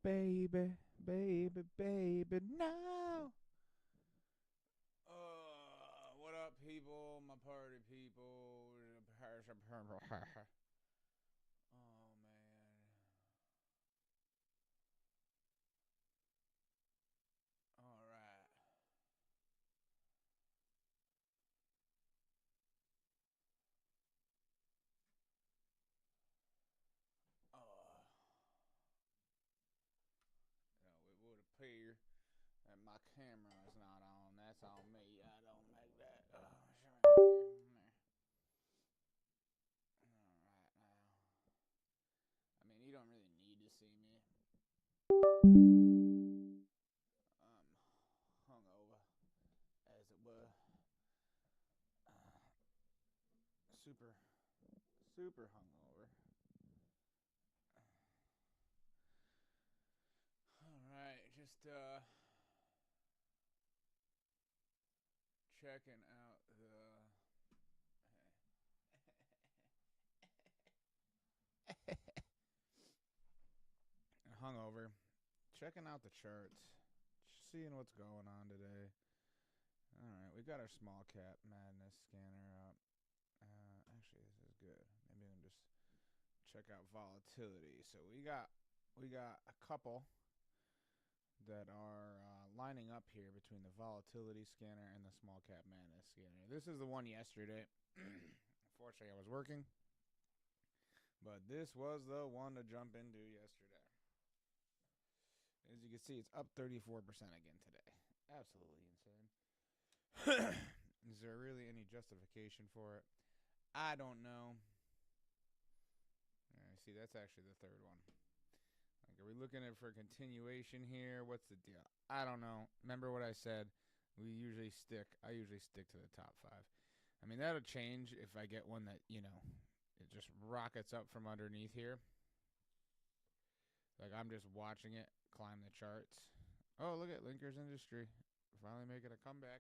baby, baby, baby, now. What up, people? My party people. Oh man. All right. Uh, it would appear that my camera is not on. That's on me. I don't make that. All right now. I mean, you don't really need to see me. Hungover, as it were. Super, super hungover. All right, just checking out the hungover, checking out the charts, seeing what's going on today. All right, we got our small cap madness scanner up. Actually, this is good. Maybe we can just check out volatility. So we got a couple that are lining up here between the volatility scanner and the small cap madness scanner. This is the one yesterday. Unfortunately, I was working, but this was the one to jump into yesterday. As you can see, it's up 34% again today. Absolutely insane. Is there really any justification for it? I don't know. See, that's actually the third one. Like, are we looking at for a continuation here? What's the deal? I don't know. Remember what I said? I usually stick to the top five. I mean, that'll change if I get one that, it just rockets up from underneath here. Like, I'm just watching it climb the charts. Oh, look at Linkers Industry. Finally making a comeback.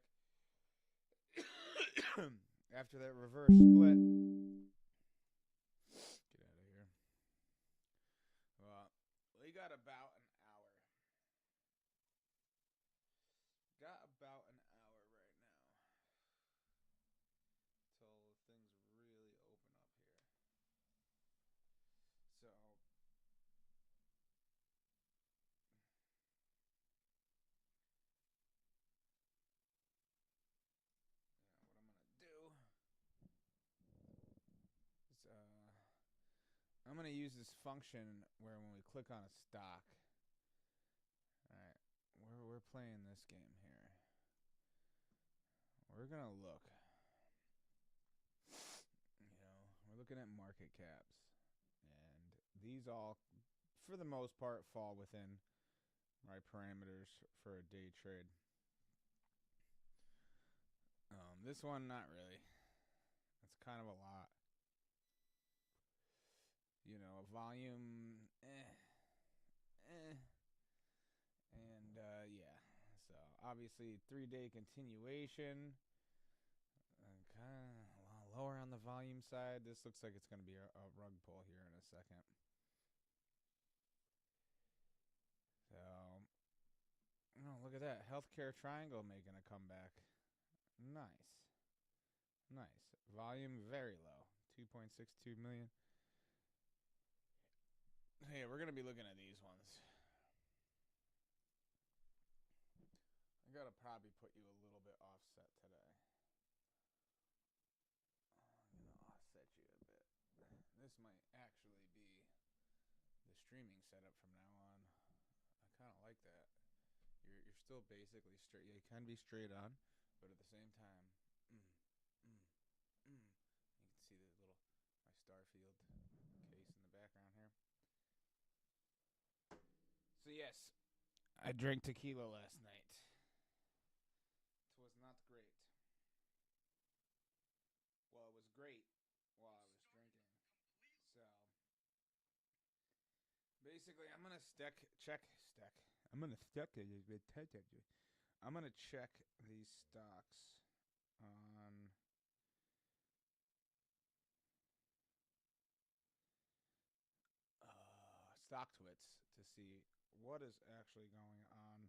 After that reverse split. Get out of here. Well, we got about an hour. Got about an hour right now till things really open up here. So, what I'm gonna do is I'm gonna use this function where when we click on a stock, all right, we're playing this game here. We're gonna look. We're looking at market caps, and these all, for the most part, fall within my parameters for a day trade. This one, not really. It's kind of a lot. Volume, and yeah. So obviously 3-day continuation, kind of a lot lower on the volume side. This looks like it's going to be a rug pull here in a second. So, look at that. Healthcare triangle making a comeback. Nice. Nice. Volume very low. 2.62 million. Hey, we're going to be looking at these ones. I got to probably put you a little bit offset today. I'm going to offset you a bit. This might actually be the streaming setup from now on. I kind of like that. You're still basically straight. Yeah, you can be straight on, but at the same time, mm, mm, mm. You can see the little my Starfield case in the background here. So yes, I drank tequila last night. It was not great. Well, it was great while I was drinking. So basically, I'm gonna check. I'm gonna I'm gonna check these stocks on StockTwits to see what is actually going on.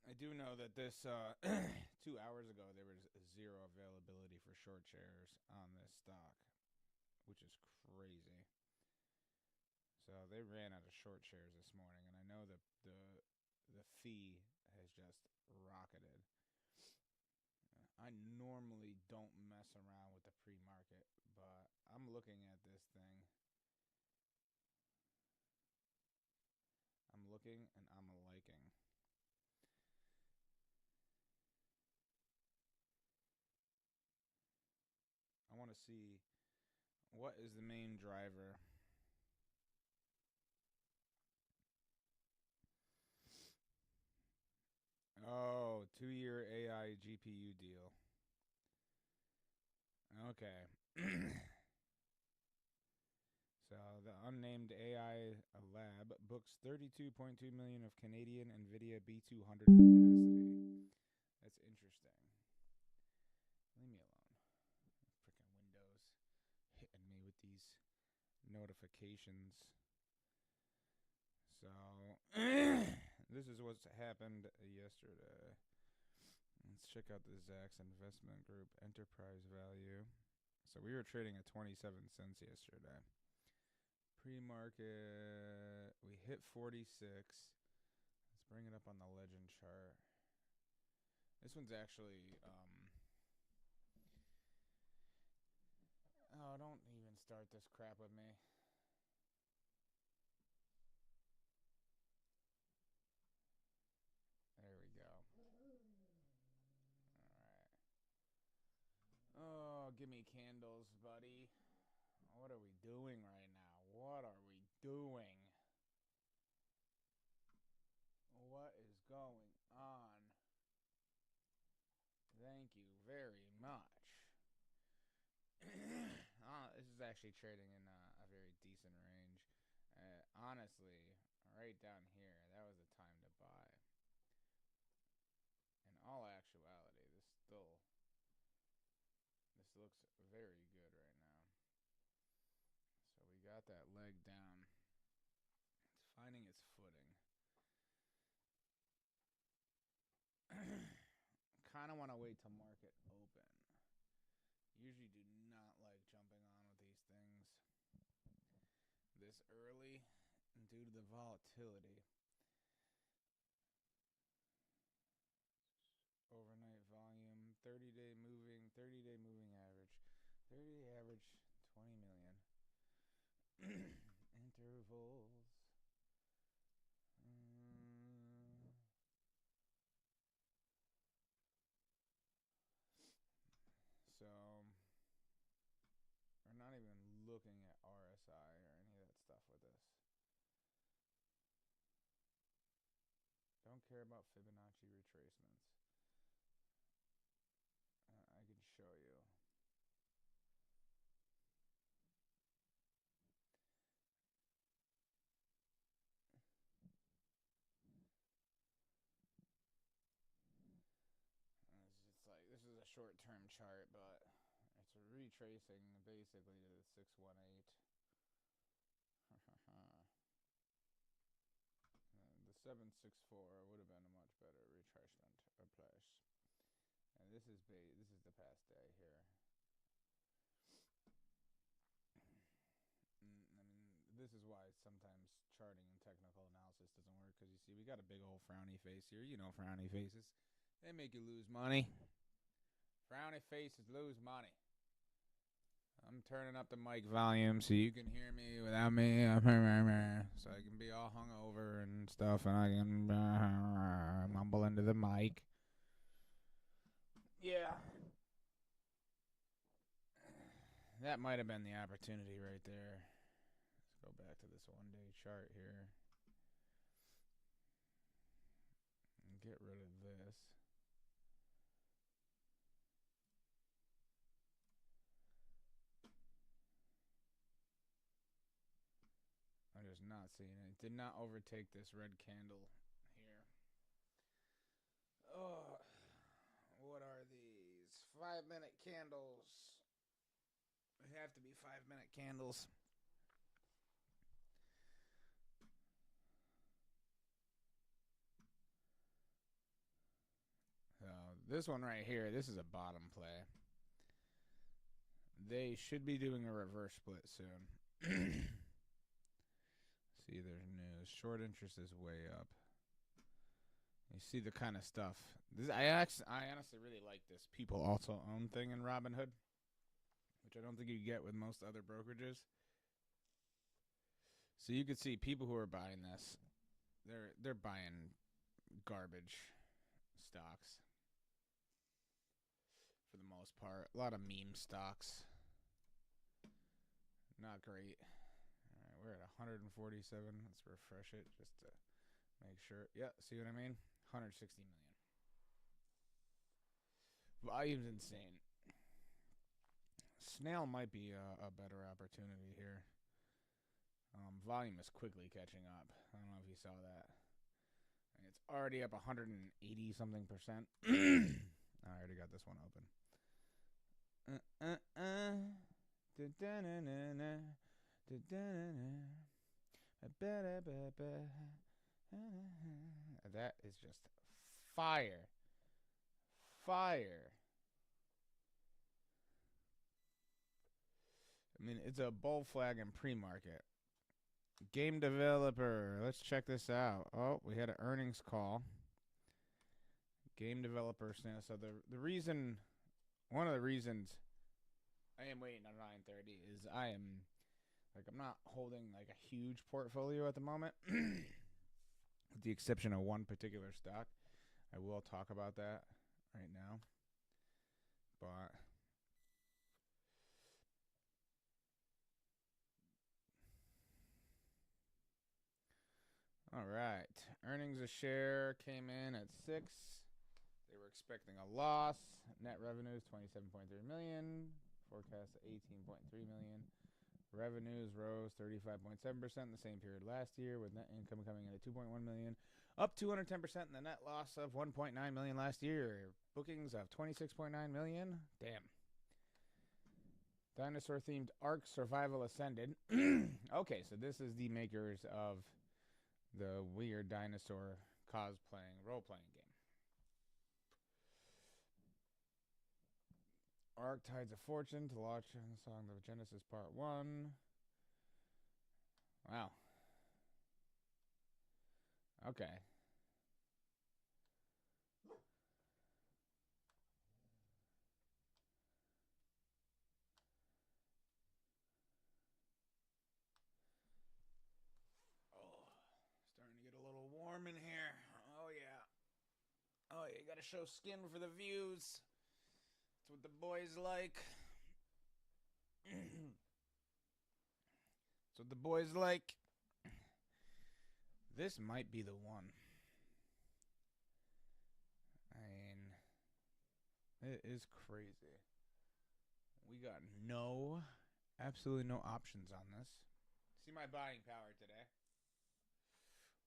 I do know that this 2 hours ago there was zero availability for short shares on this stock, which is crazy. So they ran out of short shares this morning, and I know that the fee has just rocketed. I normally don't mess around with the pre-market, but I'm looking at this thing. I'm looking and I'm liking. I want to see what is the main driver. Oh, 2-year AI GPU deal. Okay. So the unnamed AI lab books 32.2 million of Canadian Nvidia B200 capacity. That's interesting. Leave me alone. Freaking Windows hitting me with these notifications. So this is what's happened yesterday. Let's check out the Zacks Investment Group enterprise value. So we were trading at 27 cents yesterday. Pre-market, we hit 46. Let's bring it up on the legend chart. This one's actually, oh, don't even start this crap with me. There we go. All right. Oh, give me candles, buddy. What are we doing right now? What are we doing? What is going on? Thank you very much. This is actually trading in a very decent range. Honestly, right down here, that was the time to buy. In all actuality, this looks very good right now. So we got that leg down. It's finding its footing. Kind of want to wait till market open. Usually do not like jumping on with these things this early due to the volatility. Overnight volume, 30-day moving average. 30-day average, 20 million. Intervals. So, we're not even looking at RSI or any of that stuff with this. Don't care about Fibonacci retracements. I can show you. It's like, this is a short-term chart, but it's retracing basically to the 618. The 764 would have been a much better retracement place. And this is the past day here. I mean, this is why sometimes charting and technical analysis doesn't work, because you see we got a big old frowny face here. You know frowny faces. They make you lose money. Frowny faces lose money. I'm turning up the mic volume so you can hear me without me. So I can be all hungover and stuff, and I can mumble into the mic. Yeah. That might have been the opportunity right there. Let's go back to this one-day chart here. was not seeing it. It did not overtake this red candle here. Oh, what are these? 5-minute candles. They have to be 5-minute candles. This one right here, this is a bottom play. They should be doing a reverse split soon. See, there's news. Short interest is way up. You see the kind of stuff. I honestly really like this people also own thing in Robinhood, which I don't think you get with most other brokerages. So you could see people who are buying this, they're buying garbage stocks for the most part. A lot of meme stocks. Not great. All right, we're at 147. Let's refresh it just to make sure. Yeah, see what I mean? 160 million. Volume's insane. Snail might be a better opportunity here. Volume is quickly catching up. I don't know if you saw that. It's already up 180 something percent. I already got this one open. That is just fire. Fire. I mean, it's a bull flag in pre-market. Game developer. Let's check this out. Oh, we had an earnings call. Game developer. So the reason, one of the reasons I am waiting on 9:30 is I'm not holding like a huge portfolio at the moment, with the exception of one particular stock. I will talk about that right now, but all right. Earnings a share came in at 6. They were expecting a loss. Net revenues 27.3 million. Forecast 18.3 million. Revenues rose 35.7% in the same period last year, with net income coming in at 2.1 million, up 210%, and the net loss of 1.9 million last year. Bookings of 26.9 million. Damn. Dinosaur-themed Ark Survival Ascended. Okay, so this is the makers of the weird dinosaur cosplaying role-playing game. Ark Tides of Fortune to launch in Song of Genesis Part 1. Wow. Okay. Oh, starting to get a little warm in here. Oh, yeah. Oh, you gotta show skin for the views. That's what the boys like. That's what the boys like. This might be the one. I mean, it is crazy. We got absolutely no options on this. See my buying power today.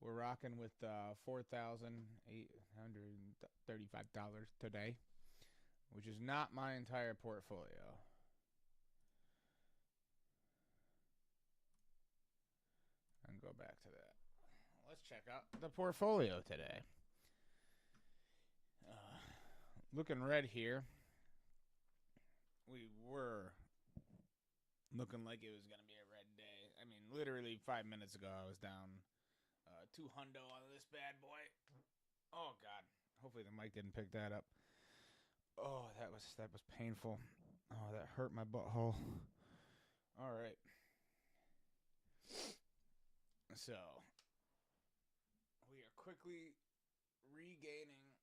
We're rocking with $4,835 today, which is not my entire portfolio. And go back to that. Let's check out the portfolio today. Looking red here. We were looking like it was going to be a red day. I mean, literally 5 minutes ago, I was down 2 hundo on this bad boy. Oh, God. Hopefully the mic didn't pick that up. Oh, that was painful. Oh, that hurt my butthole. All right. So, we are quickly regaining.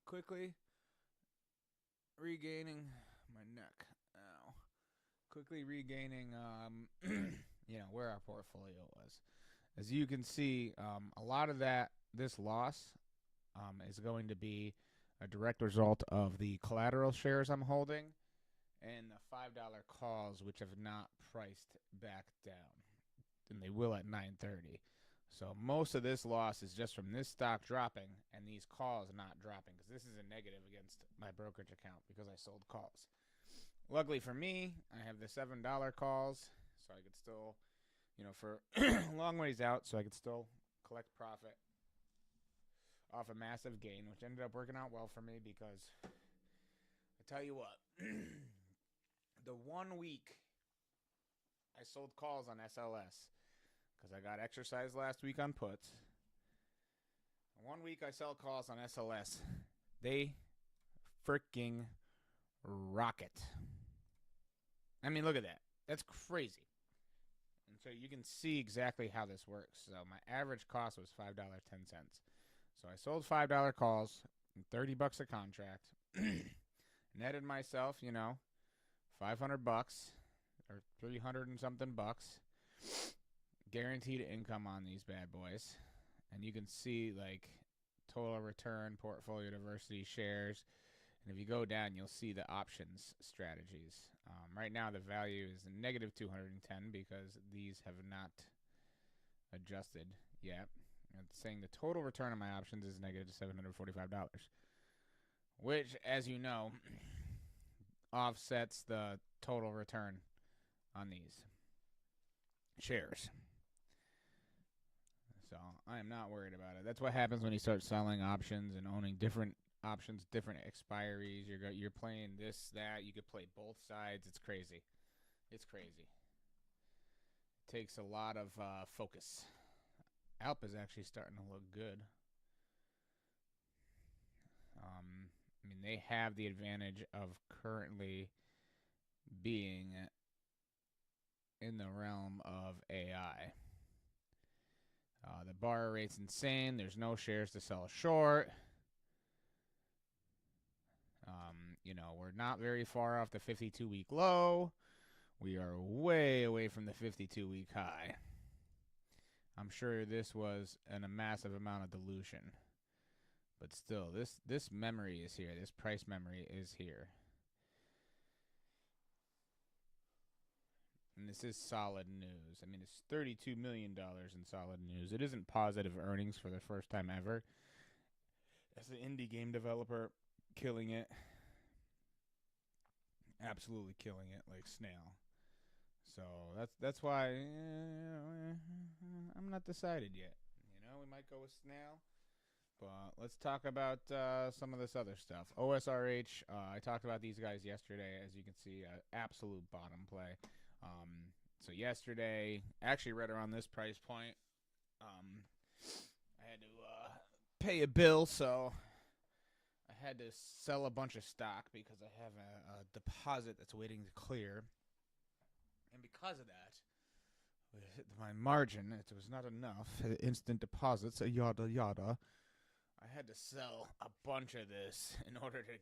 Quickly regaining my neck. Ow. Quickly regaining, where our portfolio was. As you can see, a lot of this loss is going to be a direct result of the collateral shares I'm holding and the $5 calls, which have not priced back down, and they will at 9:30. So most of this loss is just from this stock dropping and these calls not dropping, because this is a negative against my brokerage account because I sold calls. Luckily for me, I have the $7 calls, so I could still, for long ways out, so I could still collect profit off a massive gain, which ended up working out well for me because I tell you what, the 1 week I sold calls on SLS because I got exercise last week on puts. 1 week I sell calls on SLS. They freaking rocket. I mean, look at that. That's crazy. And so you can see exactly how this works. So my average cost was $5.10. So I sold $5 calls, $30 a contract, netted myself, $500 or 300 and something bucks. Guaranteed income on these bad boys. And you can see like total return, portfolio diversity, shares. And if you go down, you'll see the options strategies. Right now, the value is negative 210 because these have not adjusted yet. It's saying the total return on my options is negative $745, which, as you know, offsets the total return on these shares. So I am not worried about it. That's what happens when you start selling options and owning different options, different expiries. You're playing this, that. You could play both sides. It's crazy. It's crazy. It takes a lot of focus. Alp is actually starting to look good. I mean, they have the advantage of currently being in the realm of AI. The bar rate's insane. There's no shares to sell short. We're not very far off the 52-week low. We are way away from the 52-week high. I'm sure this was a massive amount of dilution. But still, this memory is here. This price memory is here. And this is solid news. I mean, it's $32 million in solid news. It isn't positive earnings for the first time ever. As an indie game developer, killing it. Absolutely killing it like snail. So that's why I'm not decided yet. We might go with snail. But let's talk about some of this other stuff. OSRH, I talked about these guys yesterday. As you can see, absolute bottom play. So yesterday, actually right around this price point, I had to pay a bill, so I had to sell a bunch of stock because I have a deposit that's waiting to clear. And because of that, my margin, it was not enough. Instant deposits, yada yada. I had to sell a bunch of this in order to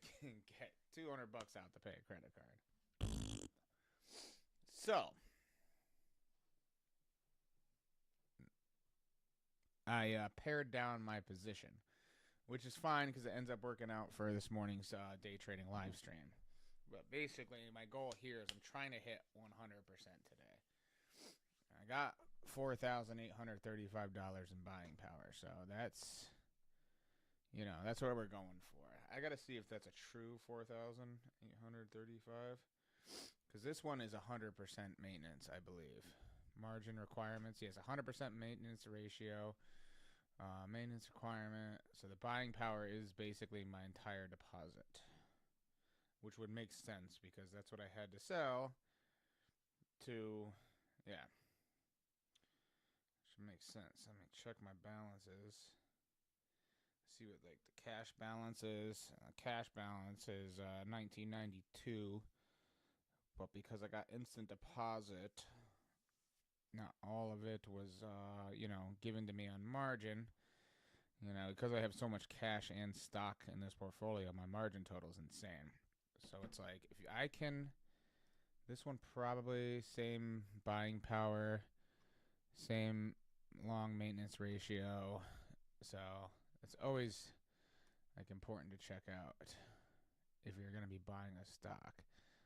get $200 out to pay a credit card. So I pared down my position, which is fine because it ends up working out for this morning's day trading live stream. But basically, my goal here is I'm trying to hit 100% today. I got $4,835 in buying power, so that's what we're going for. I got to see if that's a true 4,835, because this one is 100% maintenance, I believe. Margin requirements, yes, 100% maintenance ratio. Maintenance requirement. So the buying power is basically my entire deposit, which would make sense because that's what I had to sell to, yeah. Should make sense. Let me check my balances. See what like the cash balance is. Cash balance is $19.92, but because I got instant deposit, not all of it was given to me on margin. Because I have so much cash and stock in this portfolio, my margin total is insane. So it's like, if I can, this one probably same buying power, same long maintenance ratio. So it's always like important to check out if you're going to be buying a stock.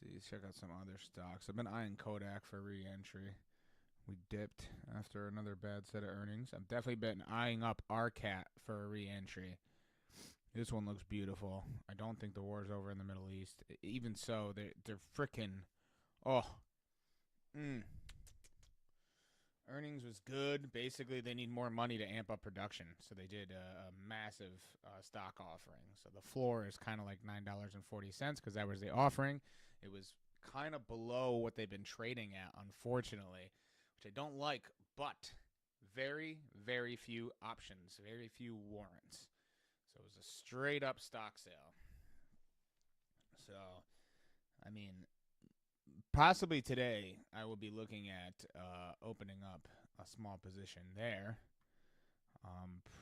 see, check out some other stocks. I've been eyeing Kodak for re-entry. We dipped after another bad set of earnings. I've definitely been eyeing up RCAT for a re-entry. This one looks beautiful. I don't think the war's over in the Middle East. Even so, they're freaking. Oh. Earnings was good. Basically, they need more money to amp up production, so they did a massive stock offering. So the floor is kind of like $9.40 because that was the offering. It was kind of below what they've been trading at, unfortunately, which I don't like, but very, very few options, very few warrants. So it was a straight up stock sale. So, I mean, possibly today I will be looking at opening up a small position there.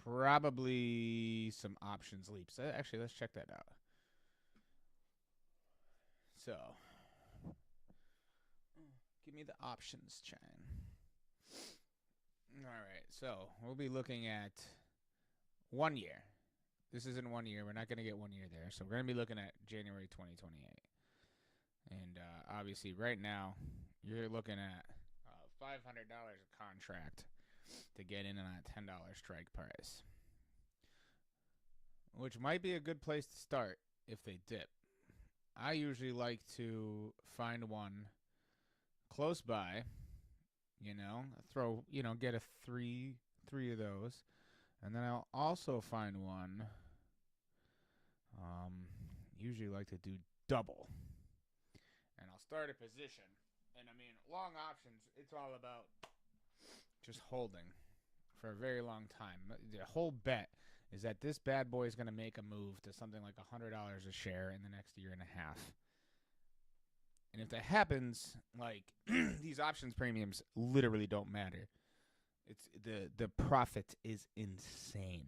Probably some options leaps. Actually, let's check that out. So, give me the options chain. All right, so we'll be looking at 1 year. This isn't 1 year. We're not going to get 1 year there. So we're going to be looking at January 2028. And obviously, right now, you're looking at $500 a contract to get in on a $10 strike price, which might be a good place to start if they dip. I usually like to find one close by, get a three of those, and then I'll also find one. Usually like to do double. And I'll start a position. And I mean, long options, it's all about just holding for a very long time. The whole bet is that this bad boy is going to make a move to something like $100 a share in the next year and a half. And if that happens, like these options premiums literally don't matter. It's the profit is insane.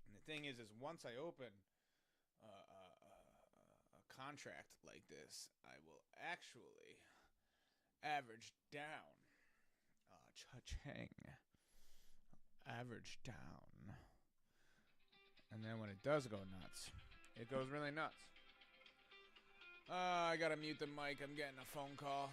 And the thing is once I open a contract like this, I will actually average down. Cha-ching. Average down. And then when it does go nuts, it goes really nuts. I gotta mute the mic. I'm getting a phone call.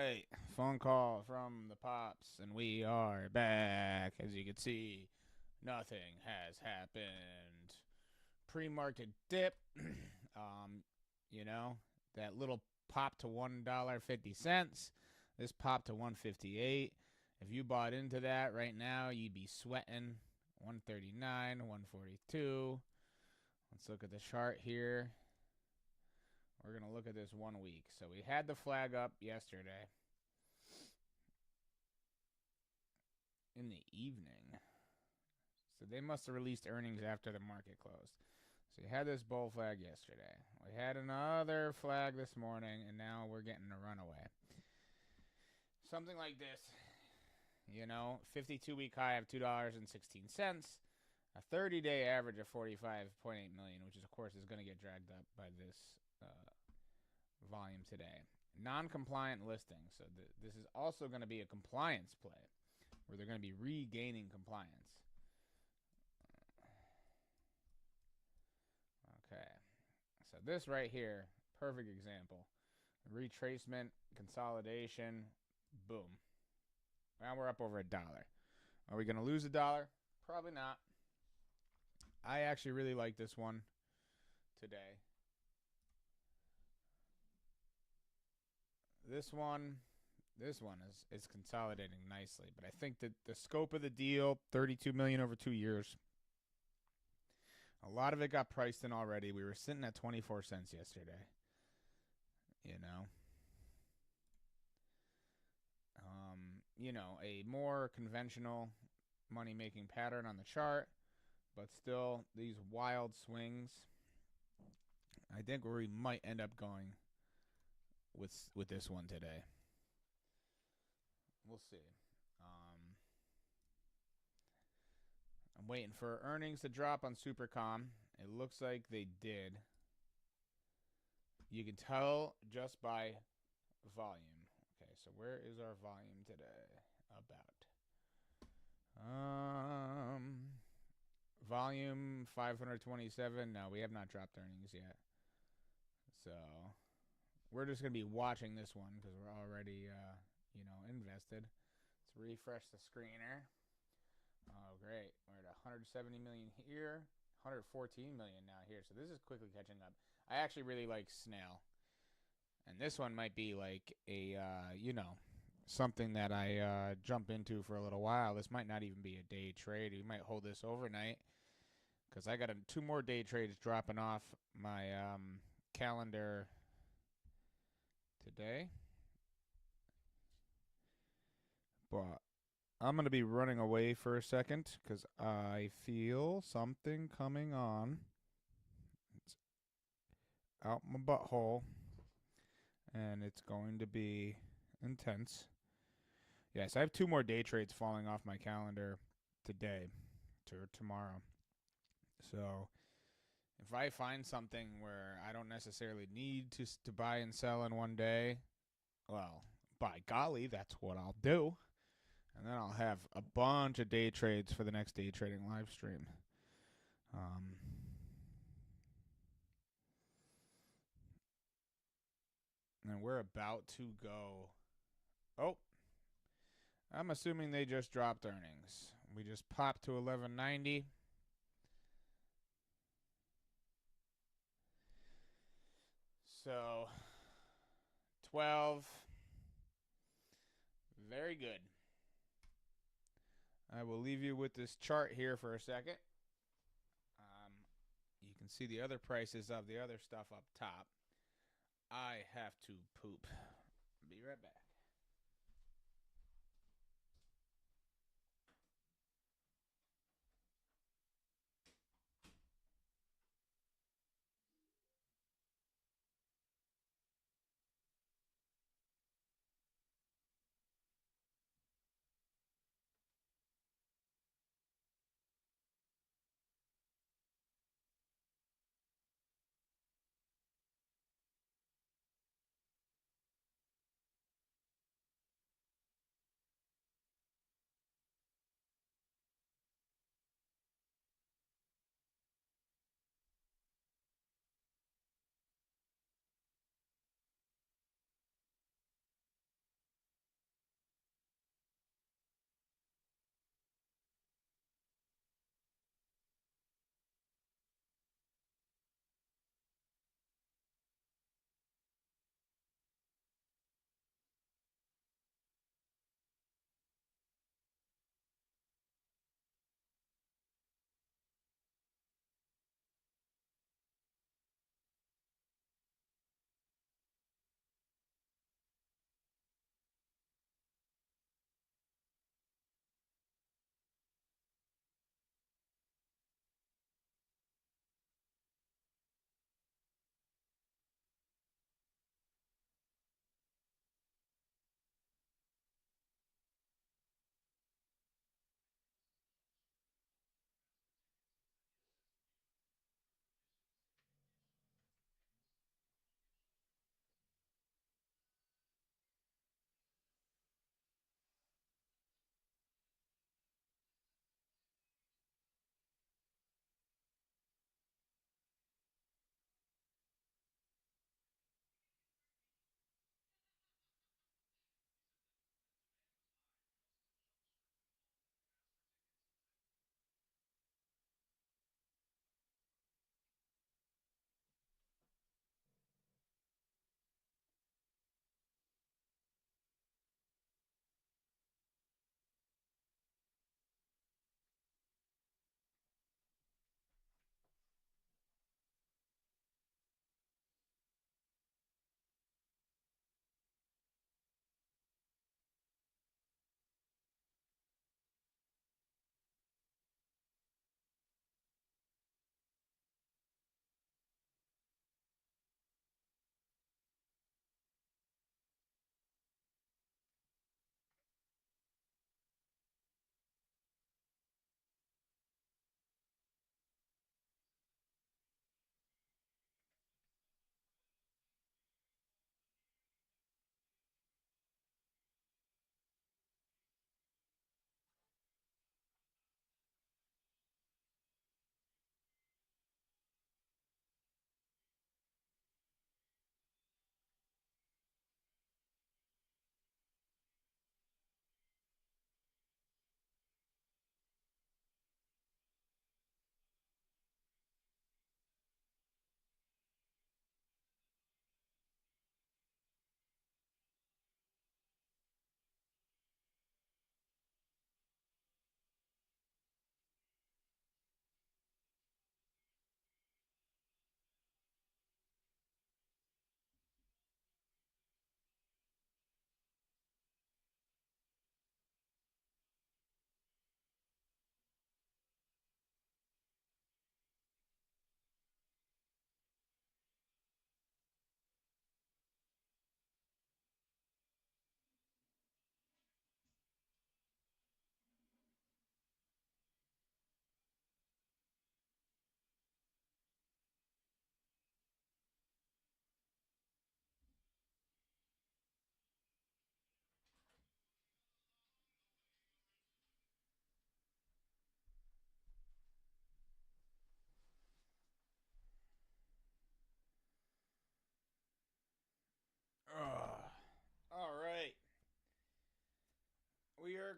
right. Phone call from the Pops, and we are back. As you can see, nothing has happened. Pre-market dip. You know, that little pop to $1.50. This popped to $1.58. If you bought into that right now, you'd be sweating. 139, 142. Let's look at the chart here. We're going to look at this 1 week. So we had the flag up yesterday in the evening. So they must have released earnings after the market closed. So you had this bull flag yesterday. We had another flag this morning, and now we're getting a runaway. Something like this. 52-week high of $2.16. A 30-day average of 45.8 million, which of course is going to get dragged up by this volume today. Non-compliant listing. So this is also going to be a compliance play, where they're going to be regaining compliance. Okay. So this right here, perfect example. Retracement, consolidation, boom. Now we're up over $1. Are we going to lose $1? Probably not. I actually really like this one today. This one is consolidating nicely, but I think that the scope of the deal, $32 million over 2 years, a lot of it got priced in already. We were sitting at 24 cents yesterday. A more conventional money-making pattern on the chart, but still these wild swings. I think we might end up going with this one today. We'll see. I'm waiting for earnings to drop on Supercom. It looks like they did. You can tell just by volume. Okay, so where is our volume today? Volume 527. No, we have not dropped earnings yet. So we're just going to be watching this one because we're already, invested. Let's refresh the screener. Oh, great. We're at 170 million here, 114 million now here. So this is quickly catching up. I actually really like Snail. And this one might be like a, something that I jump into for a little while. This might not even be a day trade. We might hold this overnight because I got 2 more day trades dropping off my calendar today. But I'm going to be running away for a second because I feel something coming on. It's out my butthole. And it's going to be intense. Yes, I have 2 more day trades falling off my calendar today to tomorrow. So if I find something where I don't necessarily need to buy and sell in one day, well, by golly, that's what I'll do. And then I'll have a bunch of day trades for the next day trading live stream. And we're about to go. Oh, I'm assuming they just dropped earnings. We just popped to 1190. So 12. Very good. I will leave you with this chart here for a second. You can see the other prices of the other stuff up top. I have to poop. Be right back.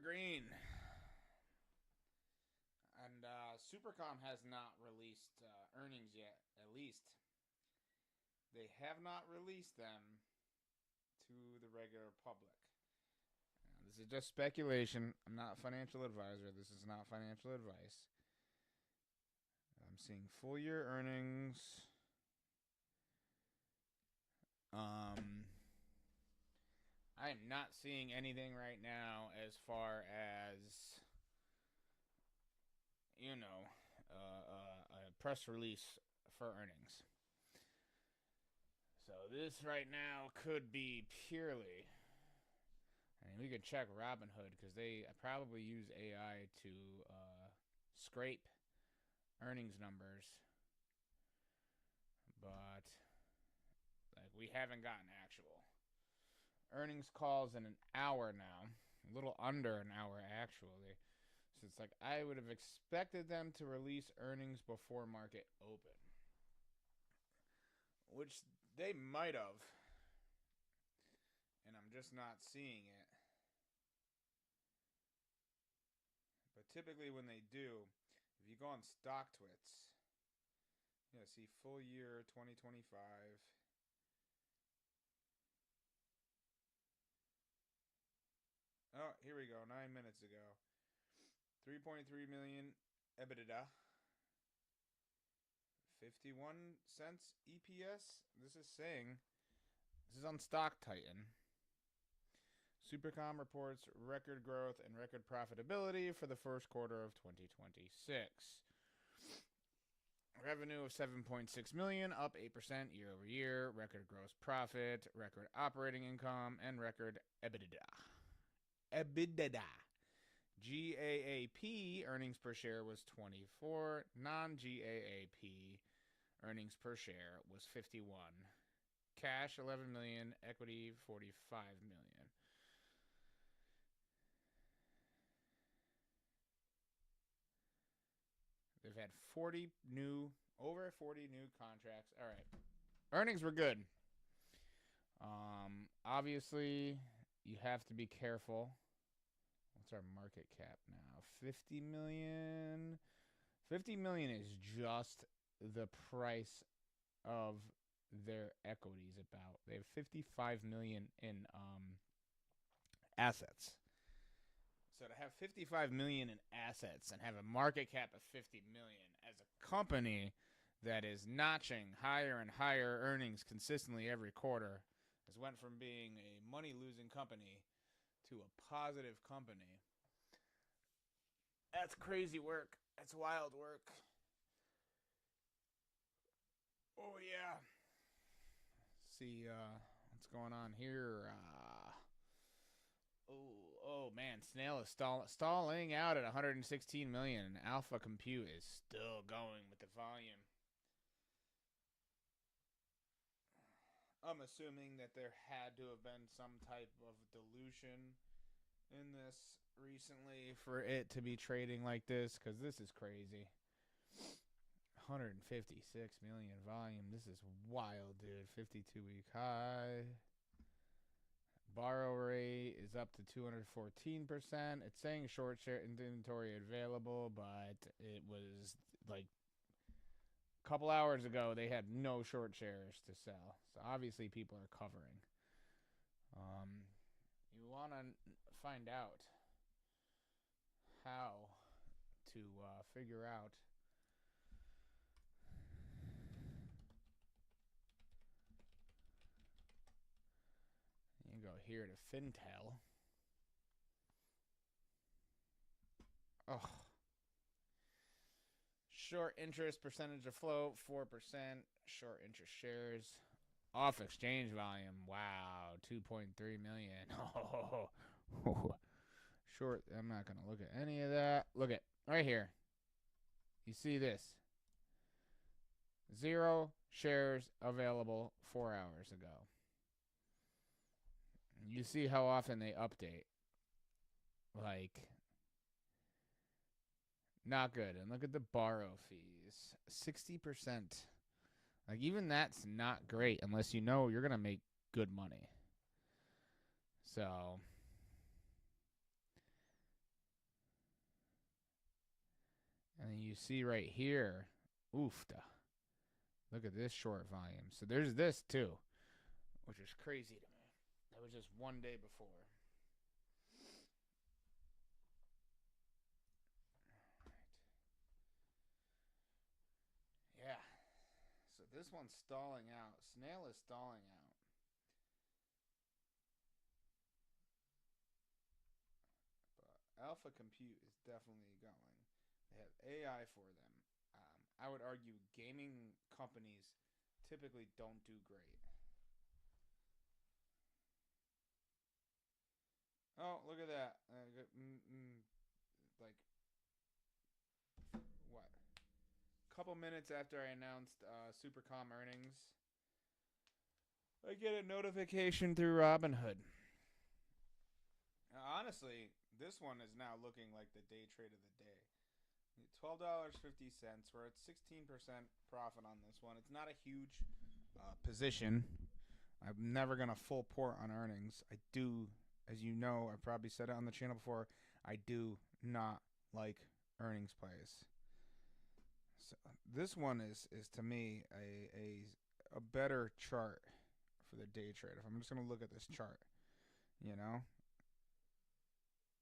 green. And Supercom has not released earnings yet, at least. They have not released them to the regular public. Now, this is just speculation. I'm not a financial advisor. This is not financial advice. I'm seeing full year earnings. I am not seeing anything right now as far as, a press release for earnings. So this right now could be purely, we could check Robinhood because they probably use AI to scrape earnings numbers, but we haven't gotten actual earnings calls in an hour now, a little under an hour actually. So it's like I would have expected them to release earnings before market open, which they might have, and I'm just not seeing it. But typically when they do, if you go on StockTwits, see full year 2025. Oh, here we go. 9 minutes ago. 3.3 million EBITDA. 51 cents EPS. This is on Stock Titan. Supercom reports record growth and record profitability for the first quarter of 2026. Revenue of $7.6 million, up 8% year over year. Record gross profit, record operating income, and record EBITDA. GAAP earnings per share was 24. Non-GAAP earnings per share was 51. Cash 11 million, equity 45 million. They've had over 40 new contracts. All right. Earnings were good. Obviously, you have to be careful. What's our market cap now? 50 million. 50 million is just the price of their equities about. They have 55 million in assets. So to have 55 million in assets and have a market cap of 50 million as a company that is notching higher and higher earnings consistently every quarter has went from being a money-losing company to a positive company. That's crazy work. That's wild work. Oh, yeah. See what's going on here. Oh man, Snail is stalling out at 116 million. And Alpha Compute is still going with the volume. I'm assuming that there had to have been some type of dilution in this recently for it to be trading like this, because this is crazy. 156 million volume. This is wild, dude. 52-week high. Borrow rate is up to 214%. It's saying short share inventory available, but it was like a couple hours ago they had no short shares to sell. So obviously people are covering. You want to find out how to figure out you go here to Fintel. Oh. Short interest percentage of float, 4%. Short interest shares. Off exchange volume. Wow. 2.3 million. Oh. Short. I'm not going to look at any of that. Look at right here. You see this. 0 shares available 4 hours ago. You see how often they update. Like, not good. And look at the borrow fees. 60%. Like, even that's not great unless you know you're going to make good money. So, And then you see right here, oofta. Look at this short volume. So there's this too, which is crazy to me. That was just one day before. Yeah. So this one's stalling out. Snail is stalling out. But Alpha Compute is definitely going. They have AI for them. I would argue gaming companies typically don't do great. Oh, look at that. Like, what? Couple minutes after I announced Supercom earnings, I get a notification through Robinhood. Now, honestly, this one is now looking like the day trade of the day. $12.50. We're at 16% profit on this one. It's not a huge position. I'm never going to full port on earnings. I do, as you know, I probably said it on the channel before, I do not like earnings plays. So this one is to me a better chart for the day trade. If I'm just going to look at this chart, you know,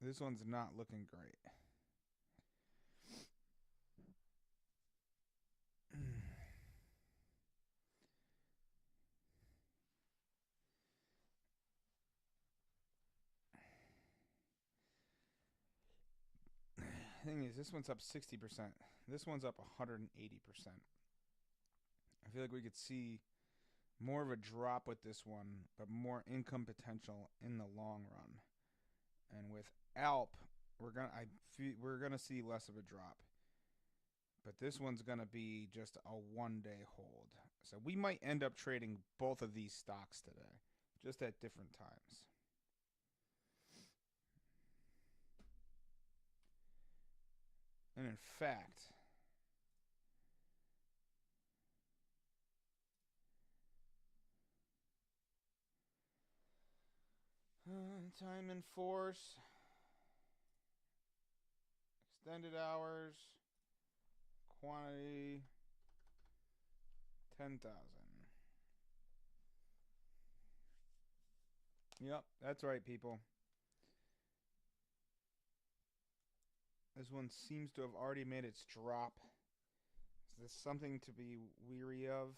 this one's not looking great. Thing is, this one's up 60%. This one's up 180%. I feel like we could see more of a drop with this one, but more income potential in the long run. And with Alp, we're gonna see less of a drop. But this one's gonna be just a 1 day hold. So we might end up trading both of these stocks today, just at different times. And in fact, time in force, extended hours, quantity, 10,000. Yep, that's right, people. This one seems to have already made its drop. Is this something to be weary of?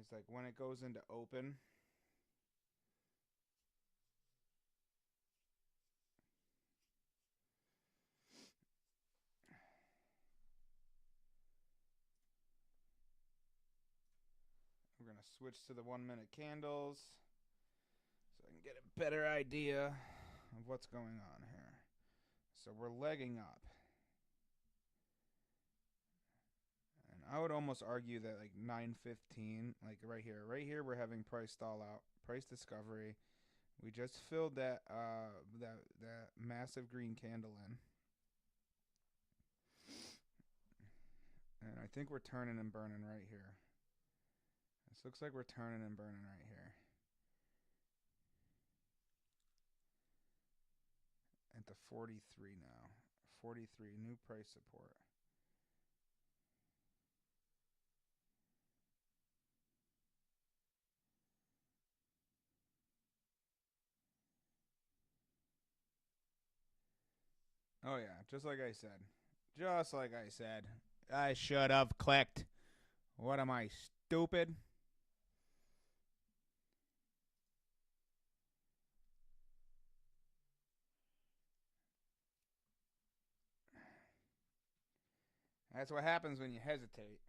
It's like when it goes into open. We're going to switch to the 1 minute candles so I can get a better idea of what's going on here. So we're legging up. And I would almost argue that like 9:15, like right here we're having price stall out, price discovery. We just filled that massive green candle in. And I think we're turning and burning right here. This looks like we're turning and burning right here. At the 43 now. 43, new price support. Oh yeah, just like I said. Just like I said. I should have clicked. What am I, stupid? That's what happens when you hesitate.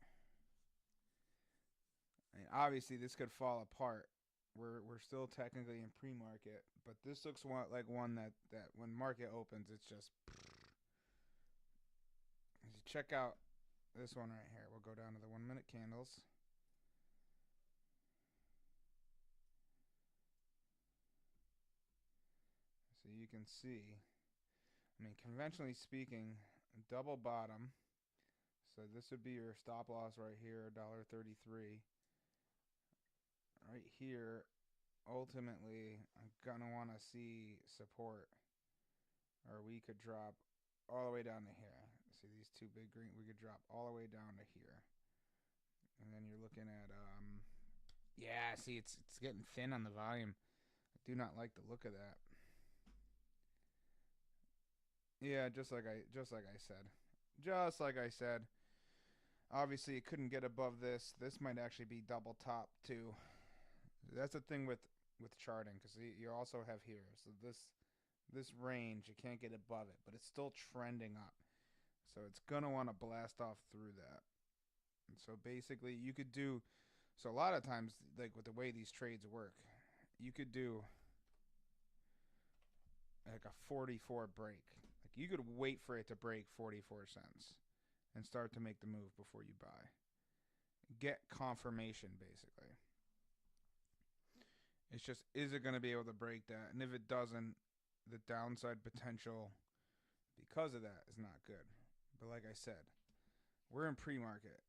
I mean, obviously, this could fall apart. We're still technically in pre-market, but this looks like one that when market opens, it's just. As you check out this one right here, we'll go down to the 1 minute candles. So you can see, I mean, conventionally speaking, double bottom. So this would be your stop loss right here, $1.33. Right here, ultimately, I'm going to want to see support, or we could drop all the way down to here. See these two big green, we could drop all the way down to here. And then you're looking at, yeah, see, it's getting thin on the volume. I do not like the look of that. Yeah, just like I said. Just like I said. Obviously, it couldn't get above this. This might actually be double top too. That's the thing with charting, because you also have here. So this range, you can't get above it, but it's still trending up. So it's gonna want to blast off through that. And so basically, you could do. So a lot of times, like with the way these trades work, you could do like a 44 break. Like you could wait for it to break 44 cents and start to make the move before you buy. Get confirmation, basically. It's just, is it going to be able to break that? And if it doesn't, the downside potential because of that is not good. But like I said, we're in pre-market.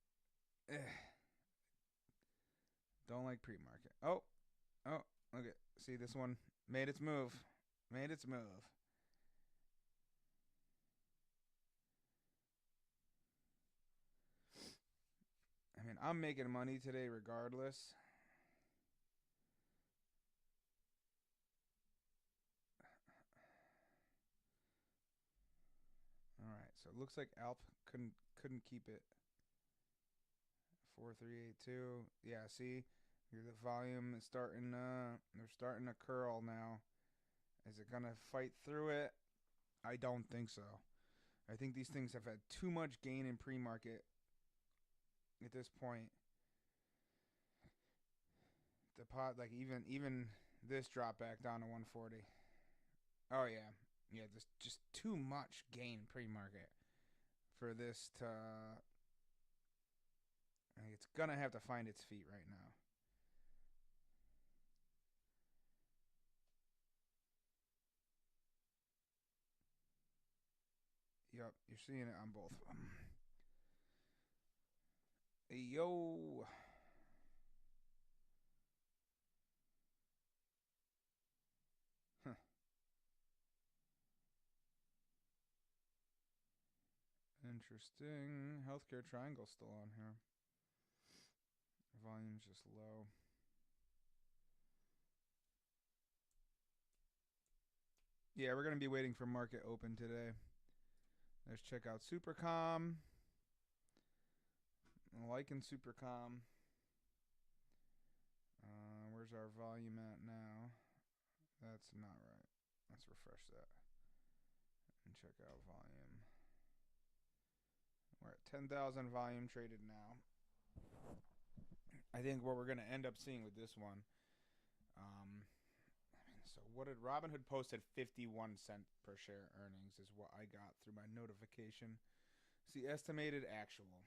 Don't like pre-market. Oh, look at, see this one made its move. Made its move. I mean, I'm making money today regardless. All right, so it looks like Alp couldn't keep it. 4382. Yeah, see, here the volume is starting. They're starting to curl now. Is it gonna fight through it? I don't think so. I think these things have had too much gain in pre-market at this point. The pot, like even this drop back down to 140. Oh yeah, yeah. Just too much gain pre-market for this to. It's gonna have to find its feet right now. Yep, you're seeing it on both of them. Yo. Huh. Interesting. Healthcare triangle still on here. Volume's just low. Yeah, we're gonna be waiting for market open today. Let's check out Supercom. I'm liking Supercom. Where's our volume at now? That's not right. Let's refresh that and check out volume. We're at 10,000 volume traded now. I think what we're going to end up seeing with this one. So what did Robinhood posted 51 cent per share earnings is what I got through my notification. See, estimated actual.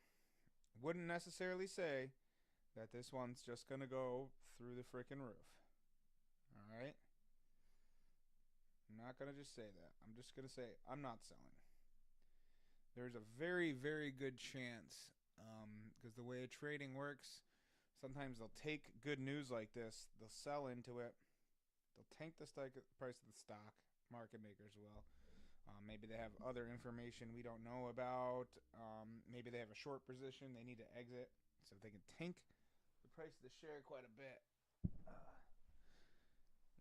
Wouldn't necessarily say that this one's just going to go through the freaking roof. All right? I'm not going to just say that. I'm just going to say I'm not selling. There's a very, very good chance, because the way trading works, sometimes they'll take good news like this, they'll sell into it, they'll tank the price of the stock, market makers will. Maybe they have other information we don't know about. Maybe they have a short position, they need to exit. So if they can tank the price of the share quite a bit,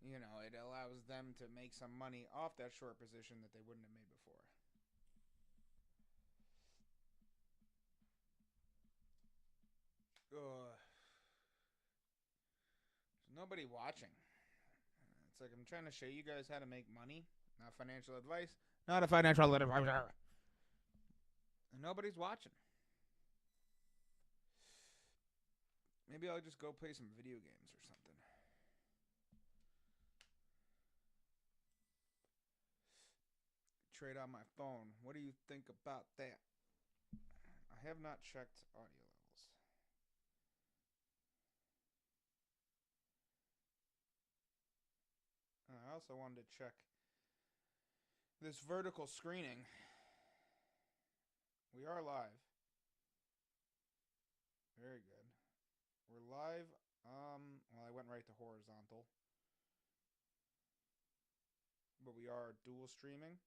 it allows them to make some money off that short position that they wouldn't have made before. Ugh. There's nobody watching. It's like I'm trying to show you guys how to make money, not financial advice, not a financial advisor. And nobody's watching. Maybe I'll just go play some video games or something. Trade on my phone. What do you think about that? I have not checked audio levels. I also wanted to check this vertical screening. We are live. Very good. We're live. Well, I went right to horizontal. But we are dual streaming.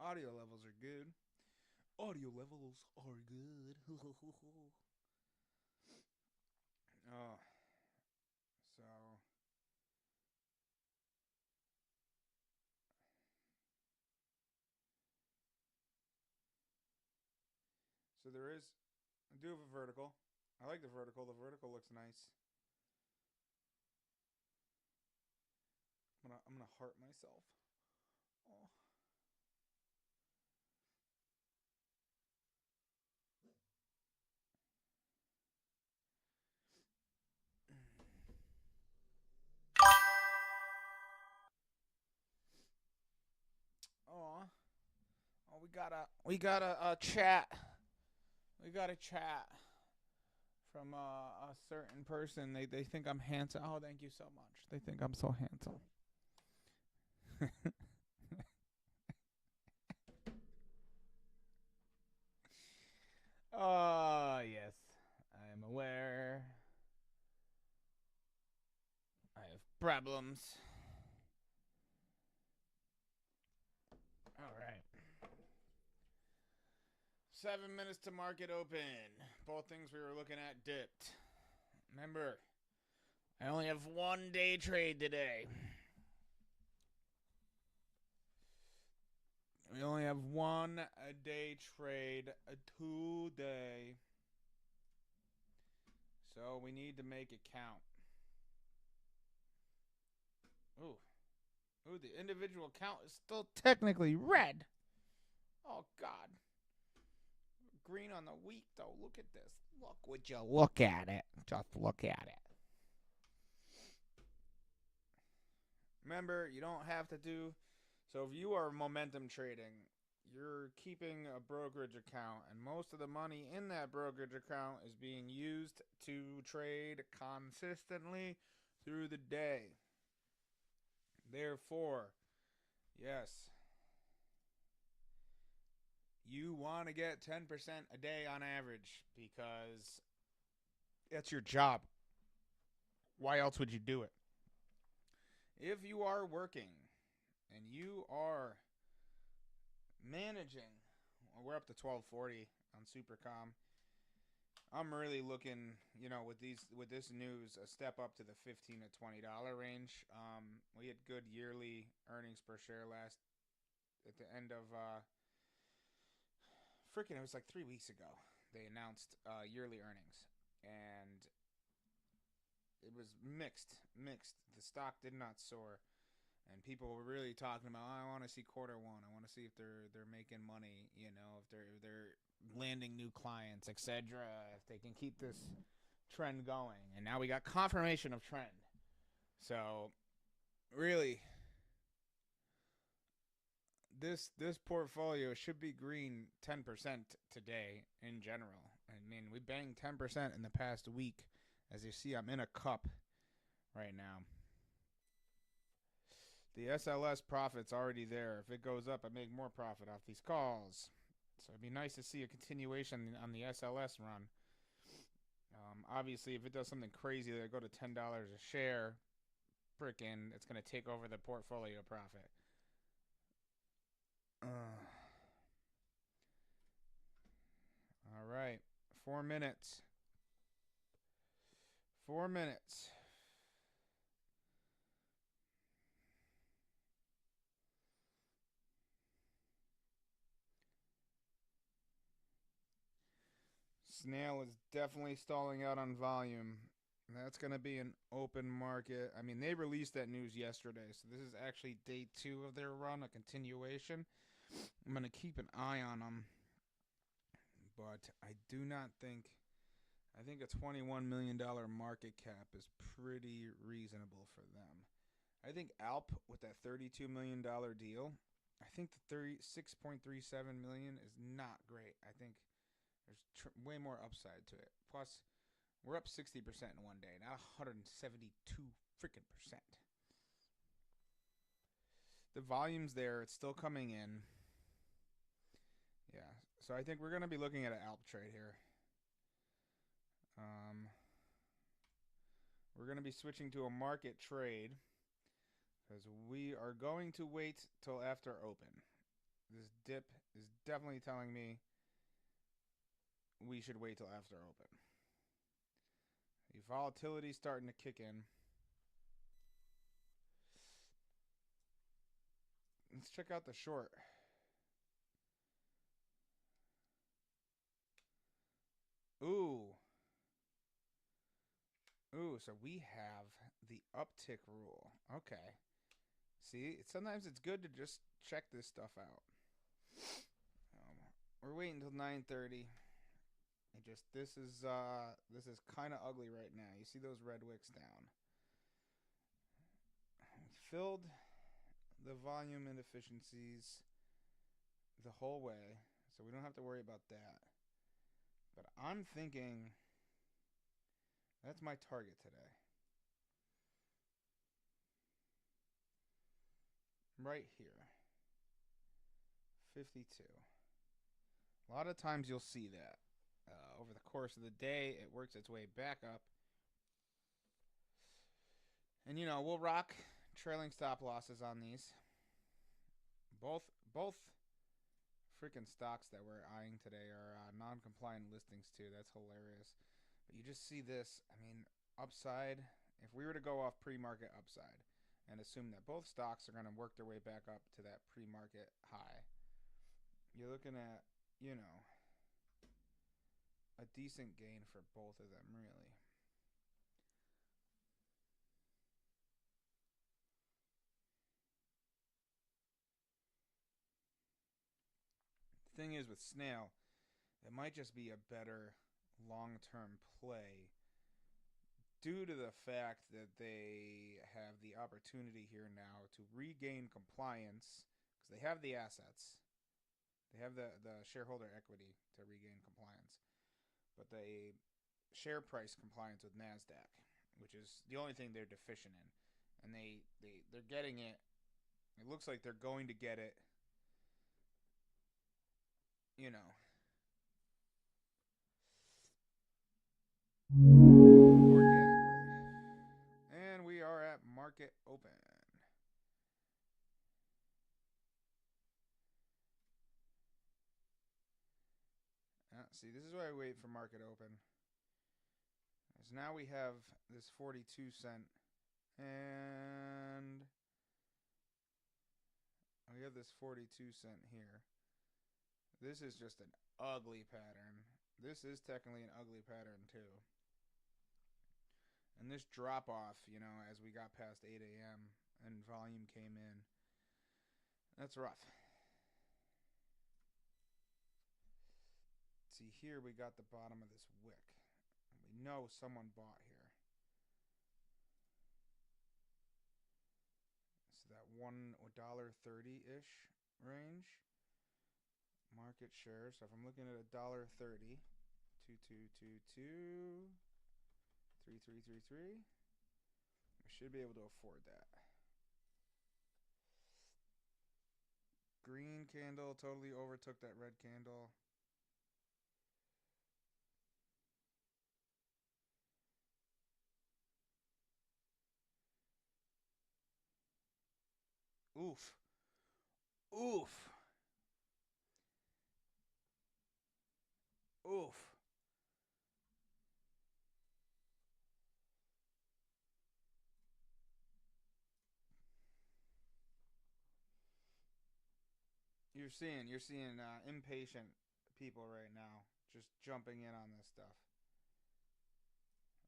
Audio levels are good. Audio levels are good. Oh, so there is. I do have a vertical. I like the vertical. The vertical looks nice. I'm gonna heart myself. Oh. Oh. Oh, we got a chat. We got a chat from a certain person. They think I'm handsome. Oh, thank you so much. They think I'm so handsome. Oh, yes. I am aware. I have problems. All right. 7 minutes to market open. Both things we were looking at dipped. Remember, I only have one day trade today. We only have one a day trade today. So we need to make it count. Ooh. Ooh, the individual count is still technically red. Oh, God. Green on the week, though. Look at this. Look, would you look at it? Just look at it. Remember, you don't have to do. So if you are momentum trading, you're keeping a brokerage account, and most of the money in that brokerage account is being used to trade consistently through the day. Therefore, yes, you want to get 10% a day on average because that's your job. Why else would you do it? If you are working and you are managing, well, we're up to 1240 on Supercom. I'm really looking, with this news, a step up to the $15 to $20 range. We had good yearly earnings per share last at the end of it was like 3 weeks ago. They announced yearly earnings, and it was mixed. The stock did not soar, and people were really talking about, I want to see quarter one. I want to see if they're making money. If they're landing new clients, etc. If they can keep this trend going, and now we got confirmation of trend. So, really, this portfolio should be green 10% today in general. I mean, we banged 10% in the past week. As you see, I'm in a cup right now. The SLS profit's already there. If it goes up, I make more profit off these calls. So it'd be nice to see a continuation on the SLS run. Obviously, if it does something crazy that go to $10 a share, it's going to take over the portfolio profit. All right. 4 minutes. 4 minutes. Snail is definitely stalling out on volume. That's going to be an open market. I mean, they released that news yesterday, so this is actually day 2 of their run, a continuation. I'm going to keep an eye on them, but I do not think. I think a $21 million market cap is pretty reasonable for them. I think Alp with that $32 million deal, I think the $36.37 million is not great. I think there's way more upside to it. Plus, we're up 60% in one day, not 172 freaking percent. The volume's there. It's still coming in. Yeah. So I think we're going to be looking at an Alp trade here. We're going to be switching to a market trade because we are going to wait till after open. This dip is definitely telling me we should wait till after open. The volatility's starting to kick in. Let's check out the short. Ooh. Ooh, so we have the uptick rule. Okay. See, sometimes it's good to just check this stuff out. We're waiting until 9:30. This is kind of ugly right now. You see those red wicks down. Filled the volume inefficiencies the whole way, so we don't have to worry about that. But I'm thinking that's my target today. Right here. 52. A lot of times you'll see that. Over the course of the day, it works its way back up. And, we'll rock trailing stop losses on these. Both freaking stocks that we're eyeing today are non-compliant listings, too. That's hilarious. But you just see this. I mean, upside. If we were to go off pre-market upside and assume that both stocks are going to work their way back up to that pre-market high, you're looking at, a decent gain for both of them, really. The thing is with Snail, it might just be a better long-term play due to the fact that they have the opportunity here now to regain compliance because they have the assets. They have the shareholder equity to regain compliance. But they share price compliance with NASDAQ, which is the only thing they're deficient in. And they're getting it. It looks like they're going to get it, organically. And we are at market open. See, this is why I wait for market open. Because now we have this 42 cent and we have this 42 cent here. This is just an ugly pattern. This is technically an ugly pattern too. And this drop off, as we got past 8 a.m. and volume came in, that's rough. See, here we got the bottom of this wick. We know someone bought here. So that $1.30-ish range. Market share. So if I'm looking at $1.30, 2222, 3333, we should be able to afford that. Green candle totally overtook that red candle. Oof. Oof. Oof. You're seeing impatient people right now just jumping in on this stuff.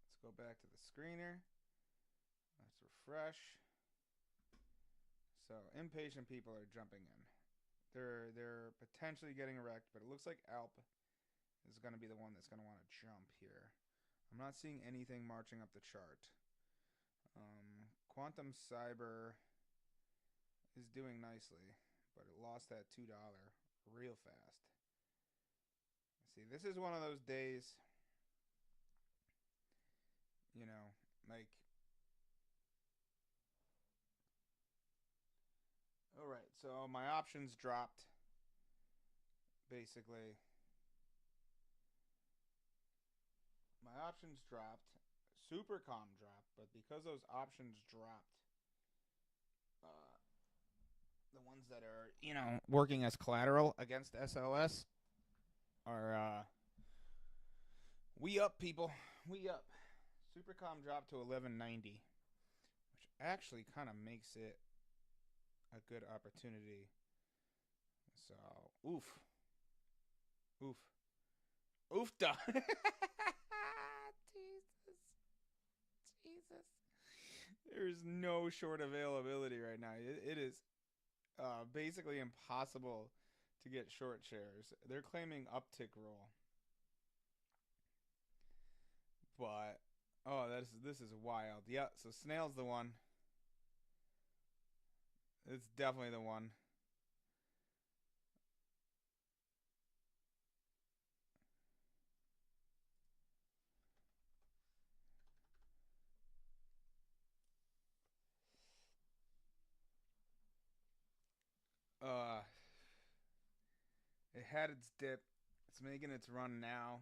Let's go back to the screener. Let's refresh. So impatient people are jumping in. They're potentially getting wrecked, but it looks like Alp is going to be the one that's going to want to jump here. I'm not seeing anything marching up the chart. Quantum Cyber is doing nicely, but it lost that $2 real fast. See, this is one of those days, like, all right, so my options dropped, basically. My options dropped. Supercom dropped, but because those options dropped, the ones that are, working as collateral against SLS are, we up, people. We up. Supercom dropped to 1190, which actually kind of makes it a good opportunity. So, oof. Oof. Oofda. Jesus. Jesus. There's no short availability right now. It is basically impossible to get short shares. They're claiming uptick roll. But, oh, this is wild. Yeah, so Snail's the one. It's definitely the one. Uh, it had its dip. It's making its run now.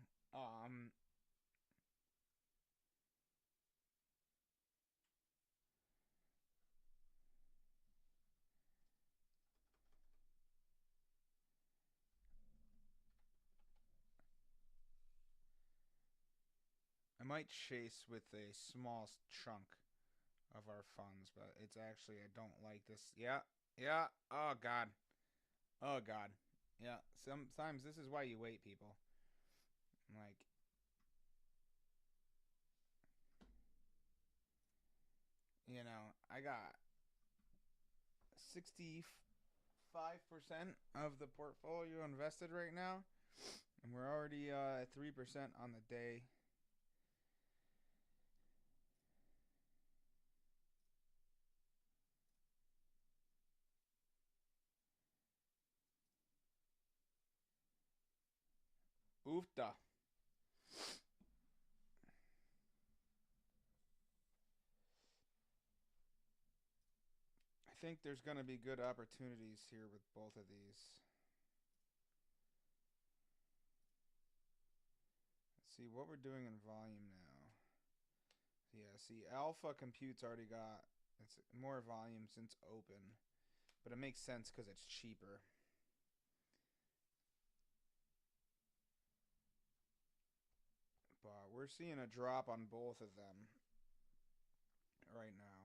I might chase with a small chunk of our funds, but it's actually, I don't like this. Yeah, yeah. Oh God. Oh God. Yeah. Sometimes this is why you wait, people. Like, I got 65% of the portfolio invested right now, and we're already at 3% on the day. Oofda. I think there's going to be good opportunities here with both of these. Let's see what we're doing in volume now. Yeah, see, Alpha Compute's already got it's more volume since open, but it makes sense because it's cheaper. But we're seeing a drop on both of them right now.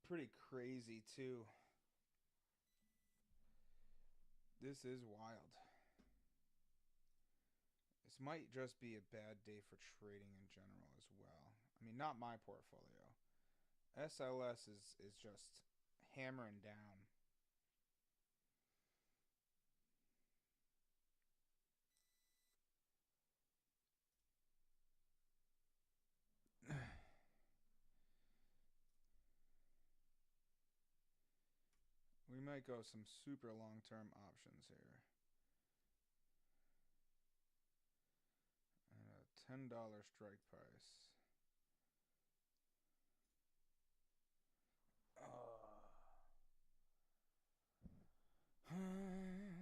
Pretty crazy too. This is wild. This might just be a bad day for trading in general as well. I mean, not my portfolio. SLS is just hammering down. We might go some super long-term options here. And a $10 strike price. All right.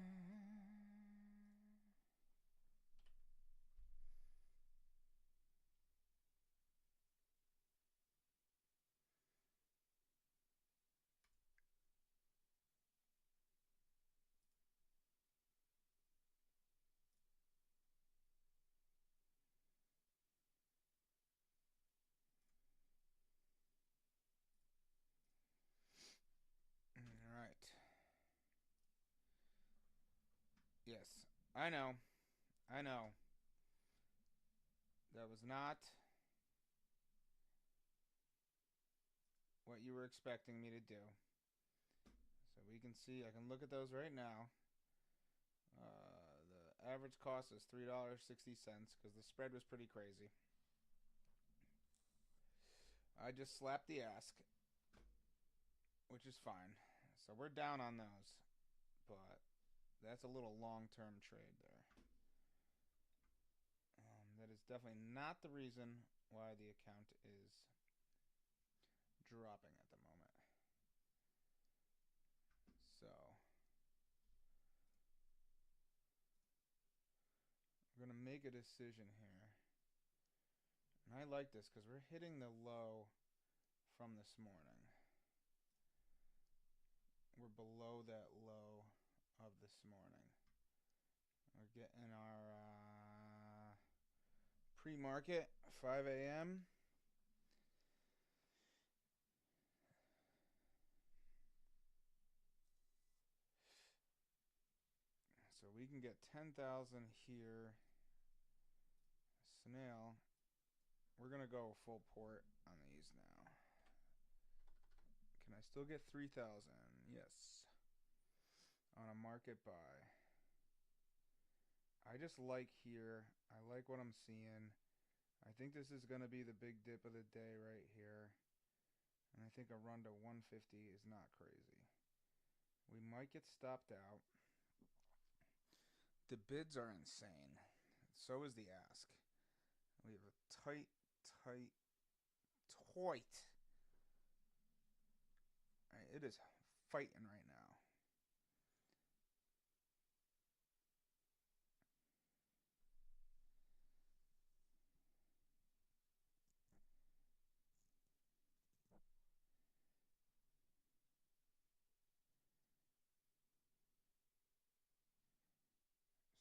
Yes, I know. I know. That was not what you were expecting me to do. So we can see, I can look at those right now. The average cost is $3.60 because the spread was pretty crazy. I just slapped the ask, which is fine. So we're down on those, but that's a little long-term trade there. That is definitely not the reason why the account is dropping at the moment. So we're going to make a decision here. And I like this because we're hitting the low from this morning. we're below that low of this morning. We're getting our pre-market 5 a.m. So we can get 10,000 here. Snail. We're going to go full port on these now. Can I still get 3,000? Yes. On a market buy. I just like here. I like what I'm seeing. I think this is going to be the big dip of the day right here. And I think a run to 150 is not crazy. We might get stopped out. The bids are insane. So is the ask. We have a tight. It is fighting right now.